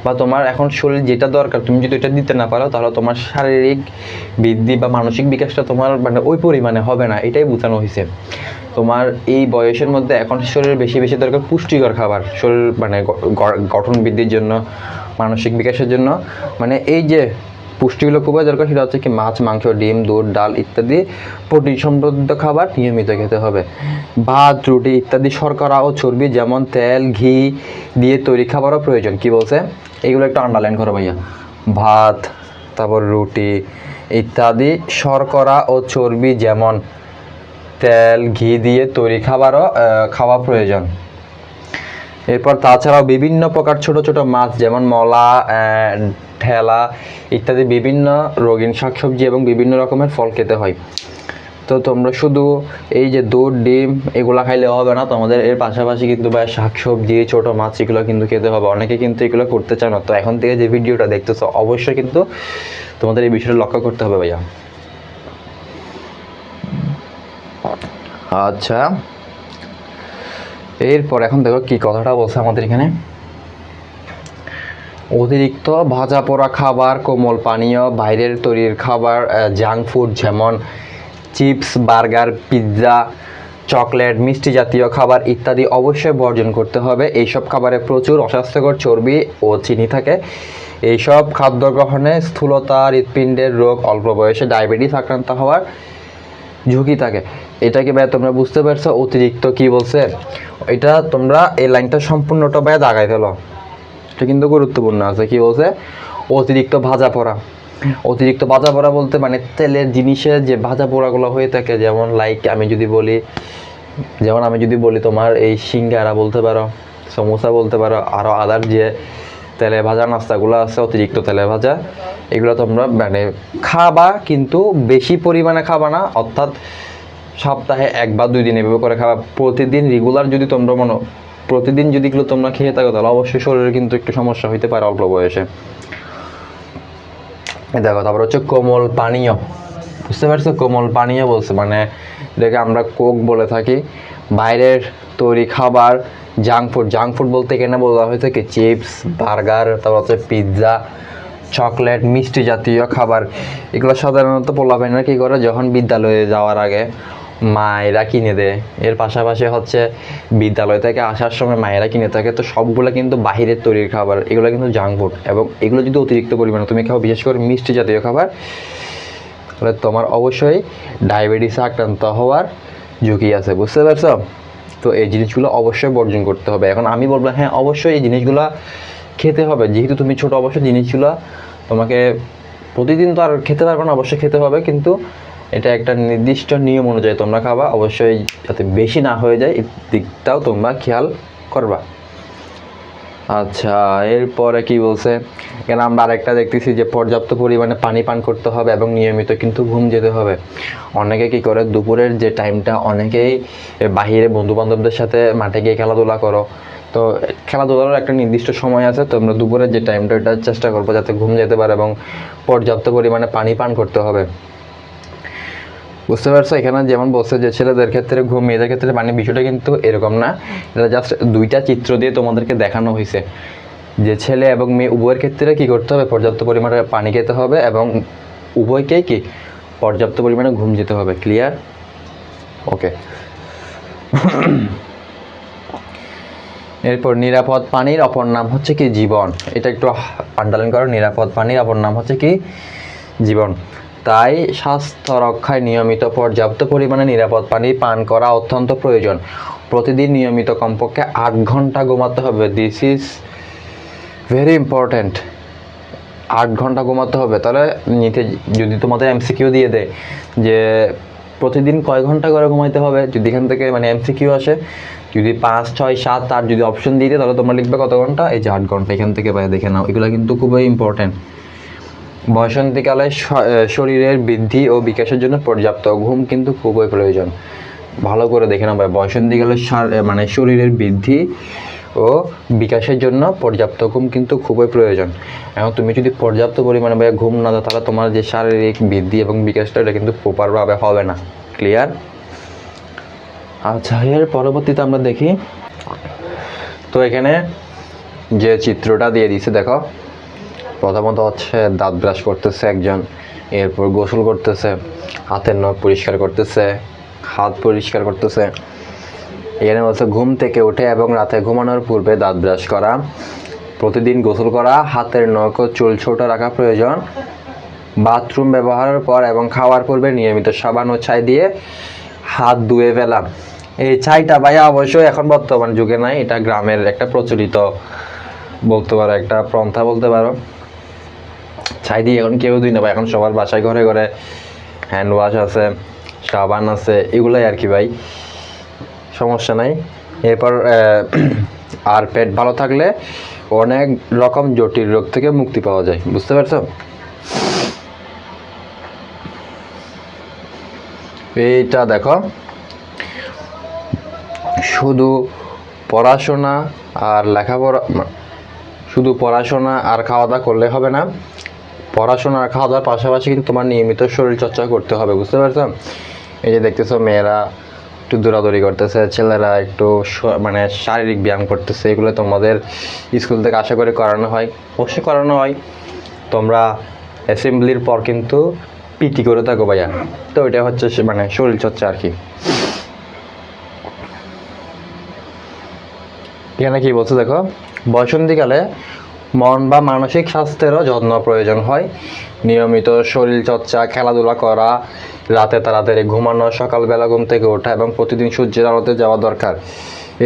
বা তোমার এখন শরীর যেটা দরকার তুমি যদি এটা দিতে না পারো, তাহলে তোমার শারীরিক বৃদ্ধি বা মানসিক বিকাশটা তোমার মানে ওই পরিমাণে হবে না, এটাই বোঝানো হয়েছে। তোমার এই বয়সের মধ্যে এখন শরীরের বেশি দরকার পুষ্টিকর খাবার, শরীর মানে গঠন বৃদ্ধির জন্য, মানসিক বিকাশের জন্য। মানে এই যে পুষ্টিগুলো খুবই দরকার, সেটা হচ্ছে কি মাছ, মাংস, ডিম, দুধ, ডাল ইত্যাদি প্রোটিন সমৃদ্ধ খাবার নিয়মিত খেতে হবে। ভাত, রুটি ইত্যাদি শর্করা ও চর্বি যেমন তেল, ঘি দিয়ে তৈরি খাবারও প্রয়োজন। কি বলছে, এগুলো একটু আন্ডারলাইন করো ভাইয়া। ভাত, তারপর রুটি ইত্যাদি শর্করা ও চর্বি যেমন তেল, ঘি দিয়ে তৈরি খাবারও খাওয়া প্রয়োজন। এরপর তাছাড়াও বিভিন্ন প্রকার ছোট ছোট মাছ যেমন মলা, ঠেলা ইত্যাদি বিভিন্ন রঙিন শাকসবজি এবং বিভিন্ন রকমের ফল খেতে হয়। তো তোমরা শুধু এই যে দুধ, ডিম এগুলো খাইলে হবে না, তোমাদের এর পাশাপাশি কিন্তু ভাই শাকসবজি, ছোট মাছ এগুলো কিন্তু খেতে হবে। অনেকে কিন্তু এগুলো করতে চায় না। তো এখন থেকে যে ভিডিওটা দেখতেছো অবশ্যই কিন্তু তোমাদের এই বিষয়টা লক্ষ্য করতে হবে ভাইয়া। আচ্ছা, এরপর এখন দেখো কি কথাটা বলছে আমাদের এখানে। অতিরিক্ত ভাজা পোড়া খাবার, কোমল পানীয়, বাইরের তৈরির খাবার, জাঙ্ক ফুড যেমন চিপস, বার্গার, পিৎজা, চকলেট, মিষ্টি জাতীয় খাবার ইত্যাদি অবশ্যই বর্জন করতে হবে। এইসব খাবারে প্রচুর অস্বাস্থ্যকর চর্বি ও চিনি থাকে। এইসব খাদ্য গ্রহণে স্থূলতা, হৃৎপিণ্ডের রোগ, অল্প বয়সে ডায়াবেটিস আক্রান্ত হওয়ার ঝুঁকি থাকে। এটা কি ভাই তোমরা বুঝতে পারছো অতিরিক্ত কি বলছে? এটা তোমরা এই লাইনটা সম্পূর্ণটা ভাই দাগাই ফেলো, এটা কিন্তু গুরুত্বপূর্ণ আছে। কি বলছে, অতিরিক্ত ভাজা পোড়া। অতিরিক্ত ভাজা পোড়া বলতে মানে তেলের জিনিসের যে ভাজা পোড়াগুলো হয়ে থাকে, যেমন লাইক আমি যদি বলি তোমার এই সিঙ্গারা বলতে পারো, সমোসা বলতে পারো, আরও আদার যে তেলে ভাজা নাস্তাগুলো আছে অতিরিক্ত তেলে ভাজা, এগুলো তোমরা মানে খাবা কিন্তু বেশি পরিমাণে খাবা না, অর্থাৎ সপ্তাহে 1 বা 2 দিন এভাবে করে খাবা। প্রতিদিন রেগুলার যদি তোমরা প্রতিদিন যদি এগুলো তোমরা খেয়ে থাকো তাহলে অবশ্যই শরীরে কিন্তু একটু সমস্যা হইতে পারে অল্প বয়সে। দেখো তারপর হচ্ছে কোমল পানীয়। বুঝতে পারছো, কোমল পানীয় বলছে মানে এটাকে আমরা কোক বলে থাকি। বাইরের তৈরি খাবার, জাঙ্ক ফুড বলতে এখানে বলা হয়ে থাকে চিপস, বার্গার, তারপর হচ্ছে পিৎজা, চকলেট, মিষ্টি জাতীয় খাবার। এগুলো সাধারণত পোলাপাইনরা কী করে, যখন বিদ্যালয়ে যাওয়ার আগে মায়েরা কিনে দেয়। এর পাশাপাশি হচ্ছে বিদ্যালয় থেকে আসার সময় মায়েরা কিনে থাকে। তো সবগুলো কিন্তু বাহিরের তৈরির খাবার, এগুলো কিন্তু জাঙ্ক ফুড, এবং এগুলো যদি অতিরিক্ত পরিমাণে তুমি খাও, বিশেষ করে মিষ্টি জাতীয় খাবার, তাহলে তোমার অবশ্যই ডায়াবেটিসে আক্রান্ত হওয়ার ঝুঁকি আছে। বুঝতে পারছো? তো এই জিনিসগুলো অবশ্যই বর্জন করতে হবে। এখন আমি বলবো হ্যাঁ অবশ্যই এই জিনিসগুলো খেতে হবে, যেহেতু তুমি ছোটো, অবশ্যই জিনিসগুলো তোমাকে প্রতিদিন তো আর খেতে পারবে না, অবশ্যই খেতে হবে, কিন্তু এটা একটা নির্দিষ্ট নিয়ম অনুযায়ী তোমরা খাবা। অবশ্যই যাতে বেশি না হয়ে যায় এই দিকটাও তোমরা খেয়াল করবা। আচ্ছা, এরপরে কি বলছে এখানে আমরা আরেকটা দেখতেছি যে পর্যাপ্ত পরিমাণে পানি পান করতে হবে এবং নিয়মিত কিন্তু ঘুম যেতে হবে। অনেকে কি করে দুপুরের যে টাইমটা অনেকেই বাহিরে বন্ধু বান্ধবদের সাথে মাঠে গিয়ে খেলাধুলা করো, তো খেলাধুলার একটা নির্দিষ্ট সময় আছে, তোমরা দুপুরের যে টাইমটা এটা চেষ্টা করবো যাতে ঘুম যেতে পারে এবং পর্যাপ্ত পরিমাণে পানি পান করতে হবে। বুঝতে পারছো? এখানে যেমন বলছে যে ছেলেদের ক্ষেত্রে ঘুম, মেয়েদের ক্ষেত্রে পানি, বিষয়টা কিন্তু এরকম না। এটা জাস্ট দুইটা চিত্র দিয়ে তোমাদেরকে দেখানো হয়েছে যে ছেলে এবং মেয়ে উভয়ের ক্ষেত্রে কি করতে হবে, পর্যাপ্ত পরিমাণে পানি খেতে হবে এবং উভয়কেই কি পর্যাপ্ত পরিমাণে ঘুম যেতে হবে। ক্লিয়ার? ওকে। এরপর নিরাপদ পানির অপর নাম হচ্ছে কি জীবন। এটা একটু আন্ডারলাইন করো, নিরাপদ পানির অপর নাম হচ্ছে কি জীবন। তাই স্বাস্থ্য রক্ষায় নিয়মিত পর্যাপ্ত পরিমাণে নিরাপদ পানি পান করা অত্যন্ত প্রয়োজন। প্রতিদিন নিয়মিত কমপক্ষে 8 ঘন্টা ঘুমাতে হবে। This is very important. 8 ঘন্টা ঘুমাতে হবে। তাহলে নিতে যদি তোমাদের এমসিকিউ দিয়ে দেয় যে প্রতিদিন কয় ঘন্টা করে ঘুমাইতে হবে, যদি এখান থেকে মানে এমসিকিউ আসে, যদি 5, 6, 7, 8 যদি অপশন দিয়ে দেয় তাহলে তোমরা লিখবে কত ঘন্টা, এই যে 8 ঘন্টা। এখান থেকে বাইরে দেখে নাও, এগুলো কিন্তু খুবই ইম্পর্ট্যান্ট। বসন্তকালে শরীরের বৃদ্ধি ও বিকাশের জন্য পর্যাপ্ত ঘুম কিন্তু খুবই প্রয়োজন। ভালো করে দেখে নাও ভাই, বসন্তকালে মানে শরীরের বৃদ্ধি ও বিকাশের জন্য পর্যাপ্ত ঘুম কিন্তু খুবই প্রয়োজন। এখন তুমি যদি পর্যাপ্ত পরিমাণে ভাই ঘুম না দাও তাহলে তোমার যে শারীরিক বৃদ্ধি এবং বিকাশটা এটা কিন্তু প্রপারভাবে হবে না। ক্লিয়ার? আচ্ছা, এর পরবর্তীতে আমরা দেখি, তো এখানে যে চিত্রটা দিয়ে দিছে দেখো, প্রথমত হচ্ছে দাঁত ব্রাশ করতেছে একজন, এরপর গোসল করতেছে, হাতের নখ পরিষ্কার করতেছে, হাত পরিষ্কার করতেছে। এখানে বলছে ঘুম থেকে উঠে এবং রাতে ঘুমানোর পূর্বে দাঁত ব্রাশ করা, প্রতিদিন গোসল করা, হাতের নখ ও চুল ছোট রাখা প্রয়োজন, বাথরুম ব্যবহারের পর এবং খাওয়ার পূর্বে নিয়মিত সাবান ও ছাই দিয়ে হাত ধুয়ে ফেলা। এই ছাইটা ভাইয়া অবশ্যই এখন বর্তমান যুগে নাই, এটা গ্রামের একটা প্রচলিত বলতে পারো, একটা প্রথা বলতে পারো। ছাই দিয়ে এখন কেউ দিই না ভাই, এখন সবার বাসায় ঘরে ঘরে হ্যান্ড ওয়াশ আছে, সাবান আছে, এগুলাই আর কি ভাই, সমস্যা নাই। এরপর আর পেট ভালো থাকলে অনেক রকম জটিল রোগ থেকে মুক্তি পাওয়া যায়। বুঝতে পারছো? এইটা দেখো, শুধু পড়াশোনা আর লেখাপড়া, শুধু পড়াশোনা আর খাওয়া দাওয়া করলে হবে না, পড়াশোনা আর খাওয়া দাওয়ার পাশাপাশি কিন্তু তোমার নিয়মিত শরীর চর্চা করতে হবে। বুঝতে পারছো? এই যে দেখতেছো মেয়েরা একটু দৌড়াদৌড়ি করতেছে, ছেলেরা একটু মানে শারীরিক ব্যায়াম করতেছে, এগুলো তোমাদের স্কুল থেকে আশা করে করানো হয়, অবশ্যই করানো হয়। তোমরা অ্যাসেম্বলির পর কিন্তু পিটি করে থাকো ভাইয়া, তো এটা হচ্ছে মানে শরীর চর্চা আর কি। এখানে কি বলছে দেখো, বসন্তকালে মন বা মানসিক স্বাস্থ্যেরও যত্ন প্রয়োজন হয়। নিয়মিত শরীর চর্চা, খেলাধুলা করা, রাতে তাড়াতাড়ি ঘুমানো, সকালবেলা ঘুম থেকে ওঠা এবং প্রতিদিন সূর্যের আলোতে যাওয়া দরকার,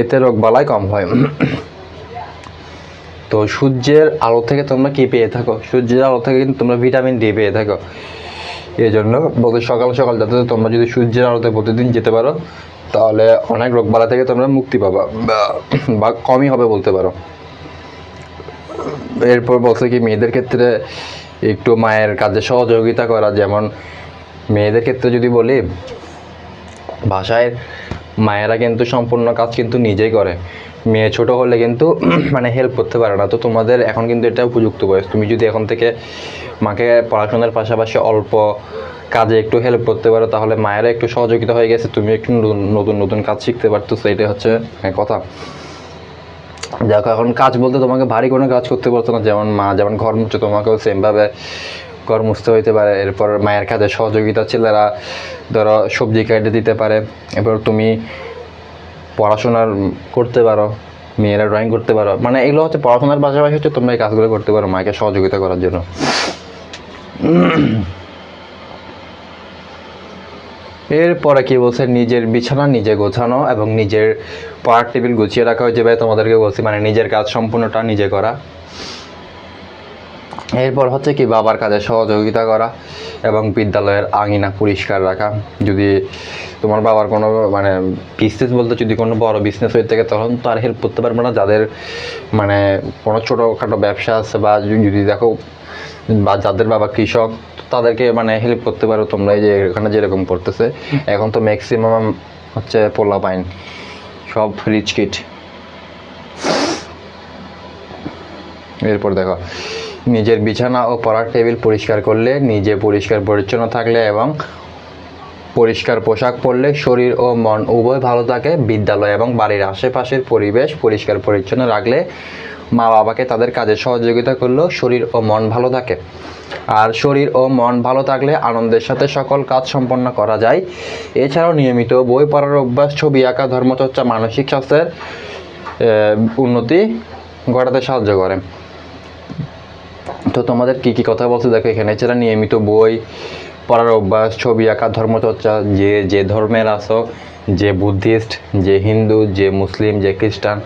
এতে রোগবালাই কম হয়। তো সূর্যের আলো থেকে তোমরা কি পেয়ে থাকো? সূর্যের আলো থেকে কিন্তু তোমরা ভিটামিন ডি পেয়ে থাকো। এই জন্য বলতে সকাল সকাল যাতে তোমরা যদি সূর্যের আলোতে প্রতিদিন যেতে পারো তাহলে অনেক রোগবালাই থেকে তোমরা মুক্তি পাবা বা কমই হবে বলতে পারো। এরপর বলছে কি মেয়েদের ক্ষেত্রে একটু মায়ের কাজে সহযোগিতা করা, যেমন মেয়েদের ক্ষেত্রে যদি বলি, বাসায় মায়েরা কিন্তু সম্পূর্ণ কাজ কিন্তু নিজেই করে। মেয়ে ছোট হলে কিন্তু মানে হেল্প করতে পারে না। তো তোমাদের এখন কিন্তু এটা উপযুক্ত বয়স, তুমি যদি এখন থেকে মাকে পড়াশোনার পাশাপাশি অল্প কাজে একটু হেল্প করতে পারো তাহলে মায়েরা একটু সহযোগিতা হয়ে গেছে, তুমি একটু নতুন নতুন কাজ শিখতে পারতেছো, এটাই হচ্ছে কথা। দেখো এখন কাজ বলতে তোমাকে ভারী কোনো কাজ করতে পারতো না, যেমন মা যেমন ঘর মুছছে তোমাকেও সেমভাবে ঘর মুছতে হইতে পারে। এরপর মায়ের কাজে সহযোগিতা, ছেলেরা ধরো সবজি কেটে দিতে পারে। এরপর তুমি পড়াশোনার করতে পারো, মেয়েরা ড্রয়িং করতে পারো, মানে এগুলো হচ্ছে পড়াশোনার পাশাপাশি হচ্ছে তোমরা এই কাজগুলো করতে পারো মাকে সহযোগিতা করার জন্য। এরপরে কি বলছে, নিজের বিছানা নিজে গোছানো এবং নিজের পড়ার টেবিল গুছিয়ে রাখা হয়েছে ভাই, তোমাদেরকে বলছি মানে নিজের কাজ সম্পূর্ণটা নিজে করা। এরপর হচ্ছে কি বাবার কাজে সহযোগিতা করা এবং বিদ্যালয়ের আঙিনা পরিষ্কার রাখা। যদি তোমার বাবার কোনো মানে বিজনেস বলতে যদি কোনো বড় বিজনেস হয়ে থাকে তখন তো আর হেল্প করতে পারবে না। যাদের মানে কোনো ছোটোখাটো ব্যবসা আছে বা যদি দেখো বা যাদের বাবা কৃষক তাদেরকে মানে হেল্প করতে পারো তোমরা। এই যে এখানে যেরকম করতেছে এখন তো ম্যাক্সিমাম হচ্ছে পোলাপাইন সব রিচ কিড। এরপর দেখো নিজের বিছানা ও পড়ার টেবিল পরিষ্কার করলে, নিজে পরিষ্কার পরিচ্ছন্ন থাকলে এবং পরিষ্কার পোশাক পরলে শরীর ও মন উভয় ভালো থাকে। বিদ্যালয় এবং বাড়ির আশেপাশের পরিবেশ পরিষ্কার পরিচ্ছন্ন রাখলে, মা বাবাকে তাদের কাজে সহযোগিতা করলেও শরীর ও মন ভালো থাকে। আর শরীর ও মন ভালো থাকলে আনন্দের সাথে সকল কাজ সম্পন্ন করা যায়। এছাড়াও নিয়মিত বই পড়ার অভ্যাস, ছবি আঁকা, ধর্মচর্চা মানসিক স্বাস্থ্যের উন্নতি ঘটাতে সাহায্য করে। তো তোমাদের কি কি কথা বলছে দেখো এখানে। এছাড়া নিয়মিত বই পড়ার অভ্যাস, ছবি আঁকা, ধর্মচর্চা, যে ধর্মের আছো, যে বুদ্ধিস্ট, যে হিন্দু, যে মুসলিম, যে খ্রিস্টান,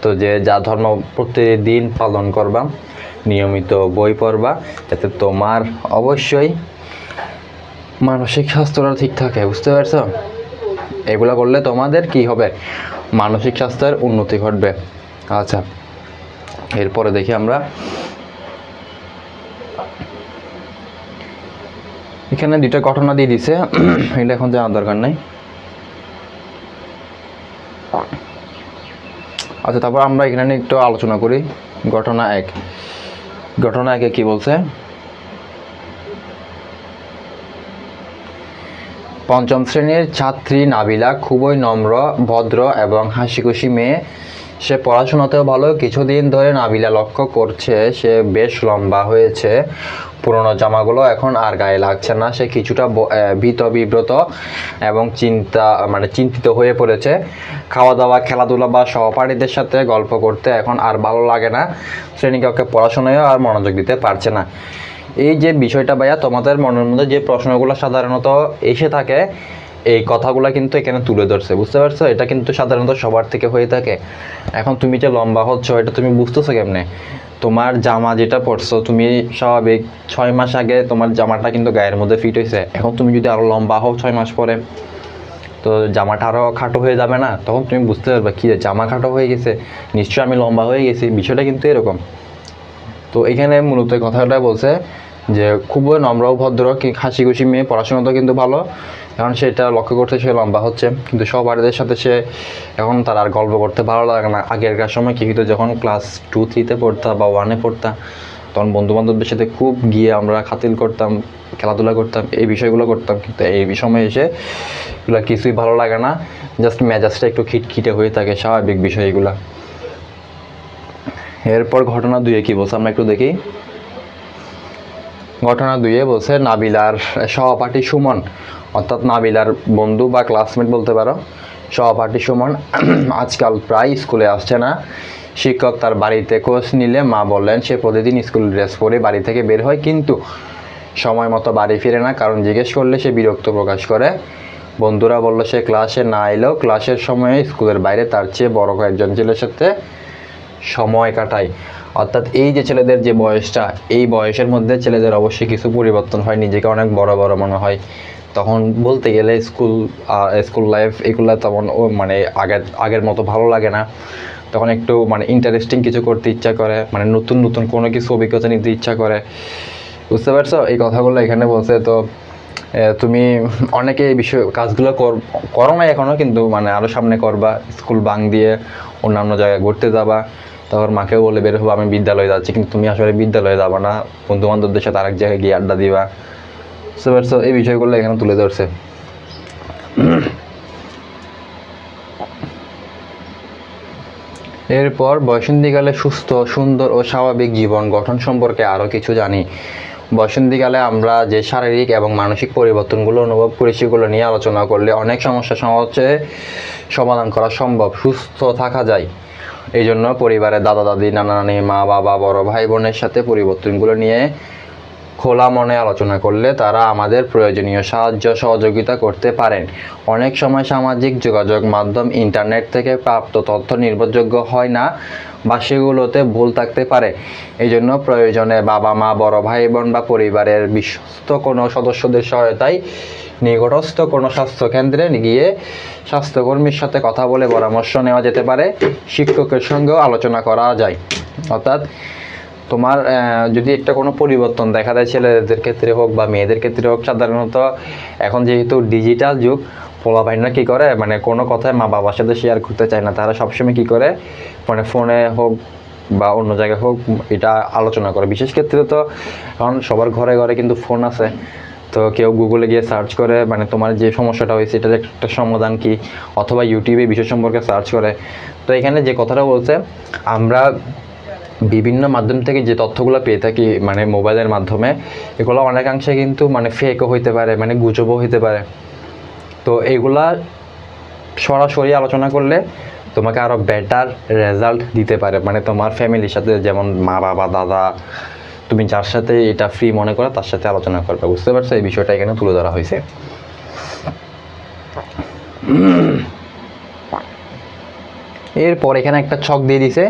তো যে যা ধর্ম প্রতিদিন পালন করবা, নিয়মিত বই পড়বা, যাতে তোমার অবশ্যই মানসিক স্বাস্থ্যটা ঠিক থাকে। বুঝতে পারছো? এগুলো করলে তোমাদের কি হবে, মানসিক স্বাস্থ্যের উন্নতি ঘটবে। আচ্ছা, এরপরে দেখি আমরা এখানে দুইটা ঘটনা দিয়ে দিছে, এটা এখন জানার দরকার নাই। আচ্ছা, তারপর আমরা এখানে একটু আলোচনা করি। ঘটনা একে কি বলছে, পঞ্চম শ্রেণীর ছাত্রী নাবিলা খুবই নম্র, ভদ্র এবং হাসিখুশি মেয়ে। সে পড়াশোনাতেও ভালো। কিছুদিন ধরে নাবিলা লক্ষ্য করছে সে বেশ লম্বা হয়েছে। পুরনো জামাগুলো এখন আর গায়ে লাগছে না। সে কিছুটা বিব্রত এবং চিন্তিত হয়ে পড়েছে। খাওয়া দাওয়া, খেলাধুলা বা সহপাঠীদের সাথে গল্প করতে এখন আর ভালো লাগে না। শ্রেণীকক্ষে পড়াশোনায়ও আর মনোযোগ দিতে পারছে না। এই যে বিষয়টা ভাইয়া, তোমাদের মনের মধ্যে যে প্রশ্নগুলো সাধারণত এসে থাকে এই কথাগুলো কিন্তু এখানে তুলে ধরছে। বুঝতে পারছো? এটা কিন্তু সাধারণত সবার থেকে হয়ে থাকে। এখন তুমি যে লম্বা হচ্ছ এটা তুমি বুঝতেছো কেমনে? তোমার জামা যেটা পরছো তুমি স্বাভাবিক 6 মাস আগে তোমার জামাটা কিন্তু গায়ের মধ্যে ফিট হয়েছে। এখন তুমি যদি আরো লম্বা হও 6 মাস পরে, তো জামাটা আরও খাটো হয়ে যাবে না? তখন তুমি বুঝতে পারবে কি জামা খাটো হয়ে গেছে, নিশ্চয়ই আমি লম্বা হয়ে গেছি। বিষয়টা কিন্তু এরকম। তো এখানে মূলত কথাটা বলছে যে খুবই নম্র ভদ্র কি হাসি খুশি মেয়ে, পড়াশোনাতেও কিন্তু ভালো। এখন সেটা লক্ষ্য করতে সে লম্বা হচ্ছে, কিন্তু সবারদের সাথে সে এখন তার আর গল্প করতে ভালো লাগে না। আগেরকার সময় কি হতো, যখন ক্লাস 2-3-তে পড়তাম বা 1-এ পড়তাম তখন বন্ধু বান্ধবদের সাথে খুব গিয়ে আমরা খাতিল করতাম, খেলাধুলা করতাম, এই বিষয়গুলো করতাম। কিন্তু এই সময় এসে এগুলো কিছুই ভালো লাগে না, জাস্ট মেজাজটা একটু খিটখিটে হয়ে থাকে, স্বাভাবিক বিষয় এগুলা। এরপর ঘটনা 2-এ কি বলছে আমরা একটু দেখি। ঘটনা 2-এ বলছে নাবিলার সহপাঠী সুমন, অর্থাৎ নাবিলার বন্ধু বা ক্লাসমেট বলতে পারো, সহপাঠী সুমন আজকাল প্রায় স্কুলে আসছে না। শিক্ষক তার বাড়িতে খোঁজ নিলে মা বললেন সে প্রতিদিন স্কুল ড্রেস পরে বাড়ি থেকে বের হয়, কিন্তু সময় মতো বাড়ি ফিরে না। কারণ জিজ্ঞেস করলে সে বিরক্ত প্রকাশ করে। বন্ধুরা বলল সে ক্লাসে না এলেও ক্লাসের সময়ে স্কুলের বাইরে তার চেয়ে বড় কয়েকজন ছেলের সাথে সময় কাটায়। অর্থাৎ এই যে ছেলেদের যে বয়সটা, এই বয়সের মধ্যে ছেলেদের অবশ্যই কিছু পরিবর্তন হয়, নিজেকে অনেক বড় বড় মনে হয়। তখন বলতে গেলে স্কুল লাইফ এগুলো তখন আগের মতো ভালো লাগে না। তখন একটু ইন্টারেস্টিং কিছু করতে ইচ্ছা করে, নতুন নতুন কোনো কিছু অভিজ্ঞতা নিতে ইচ্ছা করে। বুঝতে পারছো? এই কথাগুলো এখানে বলছে। তো তুমি অনেকে এই বিষয় কাজগুলো করো না এখনও, কিন্তু আরও সামনে করবা। স্কুল বাং দিয়ে অন্যান্য জায়গায় ঘুরতে যাবা, তারপর মাকেও বলে বের হবো আমি বিদ্যালয়ে যাচ্ছি, কিন্তু তুমি আসলে বিদ্যালয়ে যাবা না, বন্ধু বান্ধবদের সাথে আরেক জায়গায় গিয়ে আড্ডা দিবা। বুঝতে পারছো? এই বিষয়গুলো এখানে তুলে ধরছে। এরপর বয়সন্ধিকালে সুস্থ, সুন্দর ও স্বাভাবিক জীবন গঠন সম্পর্কে আরও কিছু জানি। বয়সন্ধিকালে আমরা যে শারীরিক এবং মানসিক পরিবর্তনগুলো অনুভব করি সেগুলো নিয়ে আলোচনা করলে অনেক সমস্যা সহজে সমাধান করা সম্ভব, সুস্থ থাকা যায়। এই জন্য পরিবারের দাদা দাদি, নানা নানি, মা বাবা, বড় ভাই বোনের সাথে পরিবর্তনগুলো নিয়ে খোলা মনে আলোচনা করলে তারা আমাদের প্রয়োজনীয় সাহায্য সহযোগিতা করতে পারেন। অনেক সময় সামাজিক যোগাযোগ মাধ্যম ইন্টারনেট থেকে প্রাপ্ত তথ্য নির্ভরযোগ্য হয় না বা সেগুলোতে ভুল থাকতে পারে। এই জন্য প্রয়োজনে বাবা মা, বড় ভাই বোন বা পরিবারের বিশ্বস্ত কোনো সদস্যদের সহায়তায় নিকটস্থ কোনো স্বাস্থ্যকেন্দ্রে গিয়ে স্বাস্থ্যকর্মীর সাথে কথা বলে পরামর্শ নেওয়া যেতে পারে। শিক্ষকের সঙ্গেও আলোচনা করা যায়। অর্থাৎ তোমার যদি একটা কোনো পরিবর্তন দেখা দেয় ছেলেদের ক্ষেত্রে হোক বা মেয়েদের ক্ষেত্রে হোক, সাধারণত এখন যেহেতু ডিজিটাল যুগ, পোলাপাইনরা কী করে মানে কোনো কথায় মা বাবার সাথে শেয়ার করতে চায় না। তারা সবসময় কী করে মানে ফোনে হোক বা অন্য জায়গায় হোক এটা আলোচনা করে। বিশেষ ক্ষেত্রে তো কারণ সবার ঘরে ঘরে কিন্তু ফোন আছে, তো কেউ গুগলে গিয়ে সার্চ করে মানে তোমার যে সমস্যাটা হয়েছে এটার একটা সমাধান কি, অথবা ইউটিউবে বিষয় সম্পর্কে সার্চ করে। তো এখানে যে কথাটা বলছে, আমরা বিভিন্ন মাধ্যম থেকে যে তথ্যগুলো পেয়ে থাকি মানে মোবাইলের মাধ্যমে, এগুলো অনেকাংশে কিন্তু মানে ফেকও হইতে পারে, মানে গুজবও হইতে পারে। তো এইগুলা সরাসরি আলোচনা করলে তোমাকে আরও বেটার রেজাল্ট দিতে পারে। মানে তোমার ফ্যামিলির সাথে, যেমন মা বাবা দাদা, তুমি যার সাথে এটা ফ্রি মনে করো তার সাথে আলোচনা করবে। বুঝতে পারছো? এই বিষয়টা এখানে তুলে ধরা হয়েছে। এরপর এখানে একটা ছক দিয়ে দিছে।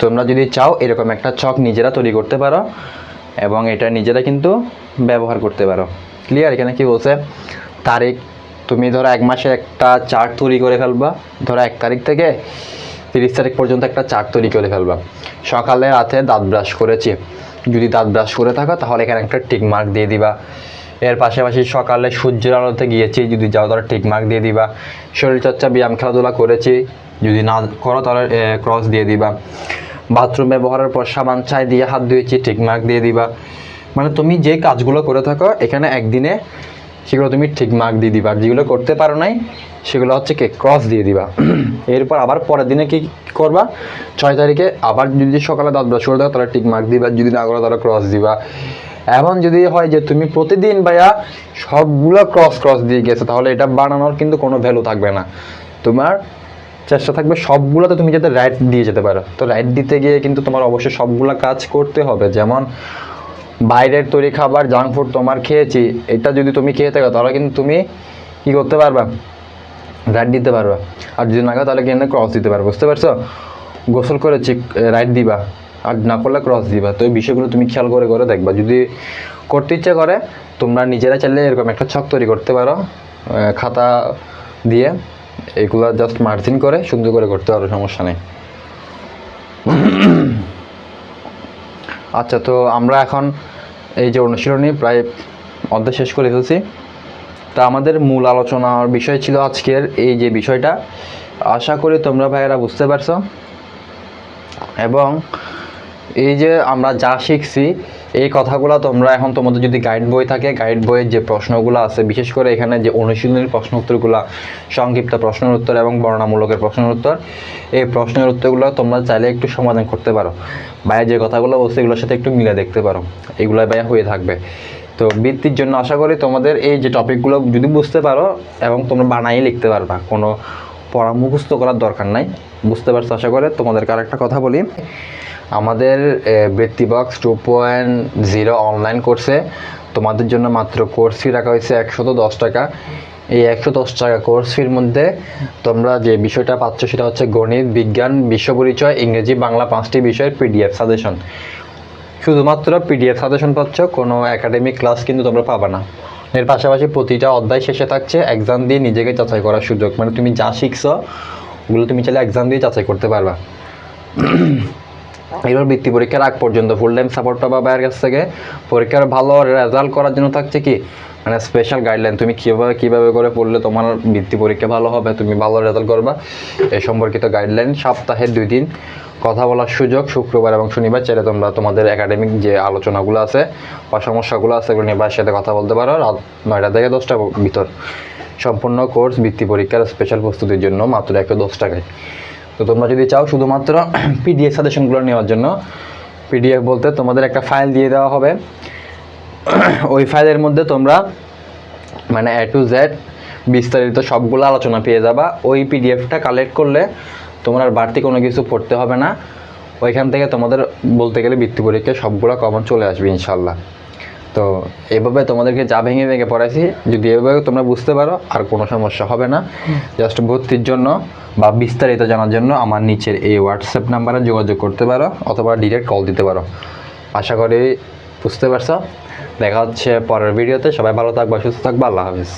তোমরা যদি চাও এরকম একটা ছক নিজেরা তৈরি করতে পারো এবং এটা নিজেরা কিন্তু ব্যবহার করতে পারো। ক্লিয়ার? এখানে কি বলছে, তারিখ তুমি ধরো 1 মাসে একটা চার্ট তৈরি করে ফেলবা। ধরো 1 তারিখ থেকে 30 তারিখ পর্যন্ত একটা চার্ট তৈরি করে ফেলবা। সকালে রাতে দাঁত ব্রাশ করেছি, যদি দাঁত ব্রাশ করে থাকো তাহলে এখানে একটা টিক মার্ক দিয়ে দিবা। এর পাশাপাশি সকালে সূর্যের আলোতে গিয়েছি, যদি যাও তাহলে টিক মার্ক দিয়ে দিবা। শরীরচর্চা ব্যায়াম খেলাধুলা করেছি, যদি না করো তাহলে ক্রস দিয়ে দিবা। বাথরুম ব্যবহারের পর সাবান ছাই দিয়ে হাত ধুয়েছি, টিক মার্ক দিয়ে দিবা। মানে তুমি যে কাজগুলো করে থাকো এখানে একদিনে সেগুলো তুমি ঠিক মার্ক দিয়ে দিবা। আর যেগুলো করতে পারো নাই সেগুলো হচ্ছে কি ক্রস দিয়ে দিবা। এরপর আবার পরের দিনে কি করবা, 6 তারিখে আবার যদি সকালে দাঁত ব্রাশ করে দাও তাহলে টিক মার্ক দিবা, যদি না করো তাহলে ক্রস দিবা। এখন যদি হয় যে তুমি প্রতিদিন ভাইয়া সবগুলো ক্রস দিয়ে গেছো, তাহলে এটা বানানোর কিন্তু কোনো ভ্যালু থাকবে না। তোমার চেষ্টা থাকবে সবগুলোতে তুমি যাতে রাইট দিয়ে যেতে পারো। তো রাইট দিতে গিয়ে কিন্তু তোমার অবশ্যই সবগুলো কাজ করতে হবে। যেমন বাইরের তৈরি খাবার, জাঙ্ক ফুড তোমার খেয়েছি, এটা যদি তুমি খেয়ে থাকো তাহলে কিন্তু তুমি কী করতে পারবা, রাইট দিতে পারবা। আর যদি না খাও তাহলে কিন্তু ক্রস দিতে পারবে। বুঝতে পারছো? গোসল করেছি, রাইট দিবা, আর না করলে ক্রস দিবা। তো এই বিষয়গুলো তুমি খেয়াল করে করে দেখবা। যদি করতে ইচ্ছা করে তোমরা নিজেরা চাইলে এরকম একটা ছক তৈরি করতে পারো খাতা দিয়ে। এগুলো জাস্ট মার্জিন করে সুন্দর করে করতে পারো, সমস্যা নেই। আচ্ছা, তো আমরা এখন এই যে অনুশীলনী প্রায় অর্ধেক শেষ করে ফেলছি। তা আমাদের মূল আলোচনার বিষয় ছিল আজকের এই যে বিষয়টা। আশা করি তোমরা ভাইয়েরা বুঝতে পারছো। এবং এই যে আমরা যা শিখছি এই কথাগুলো তোমরা এখন তোমাদের যদি গাইড বই থাকে, গাইড বইয়ের যে প্রশ্নগুলো আছে, বিশেষ করে এখানে যে অনুশীলনীর প্রশ্ন উত্তরগুলো, সংক্ষিপ্ত প্রশ্নের উত্তর এবং বর্ণনামূলকের প্রশ্নের উত্তর, এই প্রশ্নের উত্তরগুলো তোমরা চাইলে একটু সমাধান করতে পারো। ভাইয়া যে কথাগুলো বলছে এগুলোর সাথে একটু মিলে দেখতে পারো, এগুলো ভাইয়া হয়ে থাকবে। তো বৃত্তির জন্য আশা করি তোমাদের এই যে টপিকগুলো যদি বুঝতে পারো এবং তোমরা বানাই লিখতে পারবা, কোনো পড়া মুখস্থ করার দরকার নাই। বুঝতে পারছো আশা করে। তোমাদেরকে আরেকটা কথা বলি, আমাদের বৃত্তিবক্স 2.0 অনলাইন কোর্সে তোমাদের জন্য মাত্র কোর্স ফি রাখা হয়েছে 110 টাকা। এই 110 টাকা কোর্স ফির মধ্যে তোমরা যে বিষয়টা পাচ্ছ সেটা হচ্ছে গণিত, বিজ্ঞান, বিশ্ব পরিচয়, ইংরেজি, বাংলা 5টি বিষয়ের পিডিএফ সাজেশন। শুধুমাত্র পিডিএফ সাজেশন পাচ্ছ, কোনো একাডেমিক ক্লাস কিন্তু তোমরা পাবা না। এর পাশাপাশি প্রতিটা অধ্যায় শেষে থাকছে এক্সাম দিয়ে নিজেকে যাচাই করার সুযোগ। মানে তুমি যা শিখছো ওগুলো তুমি চাইলে এক্সাম দিয়ে যাচাই করতে পারবা। এবার বৃত্তি পরীক্ষার আগ পর্যন্ত ফুল টাইম সাপোর্ট পাবা ভাইয়ের কাছ থেকে। পরীক্ষার ভালো রেজাল্ট করার জন্য থাকছে কি মানে স্পেশাল গাইডলাইন, তুমি কীভাবে করে পড়লে তোমার বৃত্তি পরীক্ষা ভালো হবে, তুমি ভালো রেজাল্ট করবা, এই সম্পর্কিত গাইডলাইন। সপ্তাহে 2 দিন কথা বলার সুযোগ, শুক্রবার এবং শনিবার চাইলে তোমরা তোমাদের একাডেমিক যে আলোচনাগুলো আছে বা সমস্যাগুলো আছে এগুলো নিয়ে ভাইয়ের সাথে কথা বলতে পারো। রাত 9টা থেকে 10টার ভিতর সম্পূর্ণ কোর্স বৃত্তি পরীক্ষার স্পেশাল প্রস্তুতির জন্য মাত্র 110 টাকায়। তো তোমরা যদি চাও শুধুমাত্র পিডিএফ সাজেশনগুলো নেওয়ার জন্য, পিডিএফ বলতে তোমাদের একটা ফাইল দিয়ে দেওয়া হবে। ওই ফাইলের মধ্যে তোমরা মানে A to Z বিস্তারিত সবগুলো আলোচনা পেয়ে যাবা। ওই পিডিএফটা কালেক্ট করলে তোমরা আর বাড়তি কোনো কিছু পড়তে হবে না। ওইখান থেকে তোমাদের বলতে গেলে বৃত্তি পরীক্ষায় সবগুলো কমন চলে আসবে ইনশাল্লাহ। তো তো এভাবে তোমাদেরকে যা ভেঙে ভেঙে পড়াইছি, যদি এভাবে তোমরা বুঝতে পারো আর কোনো সমস্যা হবে না। জাস্ট ভর্তির জন্য বা বিস্তারিত জানার জন্য আমার নিচের এই হোয়াটসঅ্যাপ নাম্বারে যোগাযোগ করতে পারো অথবা ডিরেক্ট কল দিতে পারো। আশা করি বুঝতে পারছো। দেখা হচ্ছে পরের ভিডিওতে। সবাই ভালো থাকবা, সুস্থ থাকবা। আল্লাহ হাফিজ।